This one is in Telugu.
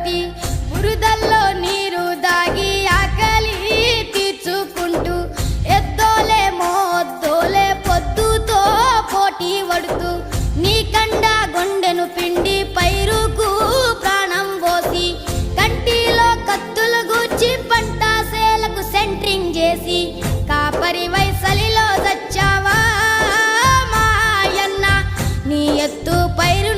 పెట్టి బురదల్లో నీరు దాగి ఆకలి తీర్చుకుంటూ ఎద్దోలే మోద్దోలే పొద్దుతో పోటీ పడుతూ నీ కండ గుండెను పిండి పైరుకు ప్రాణం పోసి కంటిలో కత్తులు గూర్చి పంట సేలకు సెంట్రింగ్ చేసి కాపరి వైసలిలో చచ్చావా మాయన్న నీ ఎత్తు పైరు